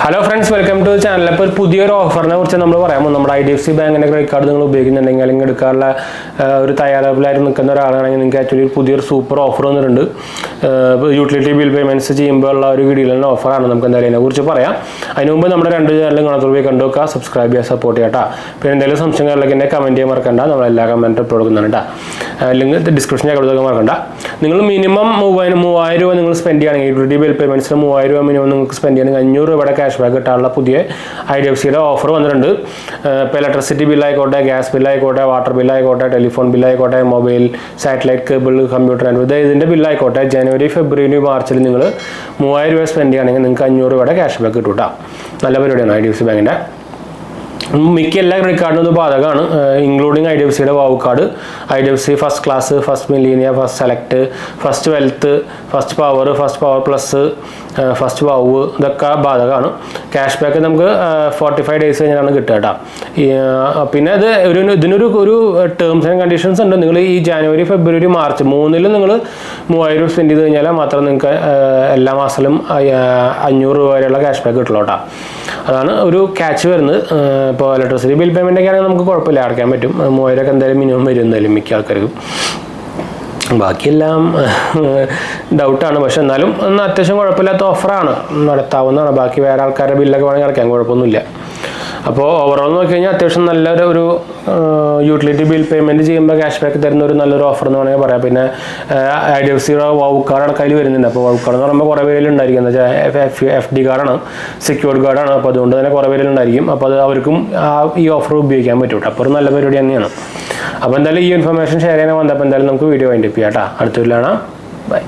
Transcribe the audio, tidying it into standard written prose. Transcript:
Hello friends, welcome to channel. അപ്പോൾ പുതിയൊരു ഓഫറിനെ കുറിച്ച് നമ്മൾ പറയാമോ. നമ്മുടെ IDFC ബാങ്കിൻ്റെ ക്രെഡിറ്റ് കാർഡ് നിങ്ങൾ ഉപയോഗിക്കുന്നുണ്ടെങ്കിൽ അല്ലെങ്കിൽ എടുക്കാനുള്ള ഒരു തയ്യാറെടുപ്പിലായിട്ട് നിൽക്കുന്ന ഒരാളാണെങ്കിൽ നിങ്ങൾക്ക് ആക്ച്വലി പുതിയൊരു സൂപ്പർ ഓഫർ വന്നിട്ടുണ്ട്. യൂട്ടിലിറ്റി ബിൽ പേയ്മെൻറ്റ്സ് ചെയ്യുമ്പോൾ ഉള്ള ഒരു കിടിലൻ ഓഫറാണ്. നമുക്ക് എന്തായാലും അതിനെക്കുറിച്ച് പറയാം. അതിന് മുമ്പ് നമ്മുടെ 2 ചാനലും കാണാത്തവർ കണ്ടു നോക്കുക, സബ്സ്ക്രൈബ് ചെയ്യുക, സപ്പോർട്ട് ചെയ്യാം കേട്ടോ. പിന്നെ എന്തെങ്കിലും സംശയങ്ങളിലേക്ക് എന്നെ കമൻറ്റ് ചെയ്യാൻ മറക്കണ്ട. നമ്മളെല്ലാ കമൻറ്റും ഇപ്പോൾ കൊടുക്കുന്നുണ്ട് കേട്ടോ. ലിങ്ക് ഡിസ്ക്രിപ്ഷനിൽ കൊടുക്കാൻ മറക്കണ്ട. നിങ്ങൾ മിനിമം 3000 രൂപ നിങ്ങൾ സ്പെൻഡ് ചെയ്യുകയാണെങ്കിൽ യൂട്ടിലിറ്റി ബിൽ പേയ്മെൻറ്റ്സിന് 3000 രൂപ മിനിമം നിങ്ങൾക്ക് സ്പെൻഡ് ചെയ്യണമെങ്കിൽ 500 രൂപയുടെ ക്യാഷ് ബാക്ക് കിട്ടാനുള്ള പുതിയ IDFCയുടെ ഓഫർ വന്നിട്ടുണ്ട്. ഇപ്പോൾ ഇലക്ട്രിസിറ്റി ബില്ലായിക്കോട്ടെ, ഗ്യാസ് ബില്ലായിക്കോട്ടെ, വാട്ടർ ബില്ലായിക്കോട്ടെ, ടെലിഫോൺ ബില്ലായിക്കോട്ടെ, മൊബൈൽ, സാറ്റലൈറ്റ് കേബിൾ, കമ്പ്യൂട്ടർ ഇതിൻ്റെ ബില്ലായിക്കോട്ടെ, ജനുവരി, ഫെബ്രുവരി, മാർച്ചിൽ നിങ്ങൾ 3000 രൂപ സ്പെൻഡ് ചെയ്യുകയാണെങ്കിൽ നിങ്ങൾക്ക് 500 രൂപയുടെ ക്യാഷ് ബാക്ക് കിട്ടും കേട്ടോ. നല്ല പരിപാടിയാണ് IDFC ബാങ്കിൻ്റെ. മിക്ക എല്ലാ ക്രെഡിറ്റ് കാർഡിനും ഇത് ബാധകമാണ്, ഇൻക്ലൂഡിങ് IDFCയുടെ wow card, IDFC first class, first millennia, first select, first wealth, first power plus, first wow, ഇതൊക്കെ ബാധകമാണ്. ക്യാഷ് ബാക്ക് നമുക്ക് 45 ഡേയ്സ് കഴിഞ്ഞാണ് കിട്ടുക കേട്ടോ. പിന്നെ ഇത് ഇതിനൊരു ടേംസ് ആൻഡ് കണ്ടീഷൻസ് ഉണ്ട്. നിങ്ങൾ ഈ ജനുവരി, ഫെബ്രുവരി, മാർച്ച് 3 നിങ്ങൾ 3000 രൂപ സ്പെൻഡ് ചെയ്ത് കഴിഞ്ഞാൽ മാത്രം നിങ്ങൾക്ക് എല്ലാ മാസത്തിലും 500 രൂപ വരെയുള്ള ക്യാഷ് ബാക്ക് കിട്ടുള്ളൂ കേട്ടോ. അതാണ് ഒരു ക്യാച്ച് വരുന്നത്. ഇപ്പോൾ ഇലക്ട്രിസിറ്റി ബിൽ പേയ്മെൻ്റ് ഒക്കെ ആണെങ്കിൽ നമുക്ക് കുഴപ്പമില്ല, അടയ്ക്കാൻ പറ്റും. 3000 ഒക്കെ എന്തായാലും മിനിമം വരും എന്തായാലും മിക്ക ആൾക്കാർക്കും. ബാക്കിയെല്ലാം ഡൗട്ടാണ്, പക്ഷെ എന്നാലും അത്യാവശ്യം കുഴപ്പമില്ലാത്ത ഓഫറാണ്, നടത്താവുന്നതാണ്. ബാക്കി വേറെ ആൾക്കാരുടെ ബില്ലൊക്കെ വേണമെങ്കിൽ അടയ്ക്കാൻ കുഴപ്പമൊന്നുമില്ല. അപ്പോൾ ഓവറോൾ നോക്കി കഴിഞ്ഞാൽ അത്യാവശ്യം നല്ലൊരു യൂട്ടിലിറ്റി ബിൽ പേയ്മെൻറ്റ് ചെയ്യുമ്പോൾ ക്യാഷ് ബാക്ക് തരുന്ന ഒരു നല്ലൊരു ഓഫർ എന്ന് വേണമെങ്കിൽ പറയാം. പിന്നെ IDFCയുടെ വാവ് കാർഡ് കയ്യിൽ വരുന്നുണ്ട്. അപ്പോൾ വാവ് കാർഡ് എന്ന് പറയുമ്പോൾ കുറേ പേരിലുണ്ടായിരിക്കും. എന്ന് വെച്ചാൽ FD കാർഡാണ്, സെക്യൂർഡ് കാർഡാണ്. അപ്പോൾ അതുകൊണ്ട് തന്നെ കുറേ പേരിലുണ്ടായിരിക്കും. അപ്പോൾ അത് അവർക്കും ഈ ഓഫർ ഉപയോഗിക്കാൻ പറ്റും. അപ്പോൾ ഒരു നല്ല പരിപാടി തന്നെയാണ്. അപ്പോൾ എന്തായാലും ഈ ഇൻഫർമേഷൻ ഷെയർ ചെയ്യാൻ വന്നപ്പോൾ എന്തായാലും നമുക്ക് വീഡിയോ വൈൻഡപ്പ് ചെയ്യാം കേട്ടോ. അടുത്ത വീഡിയോ കാണാം. ബൈ.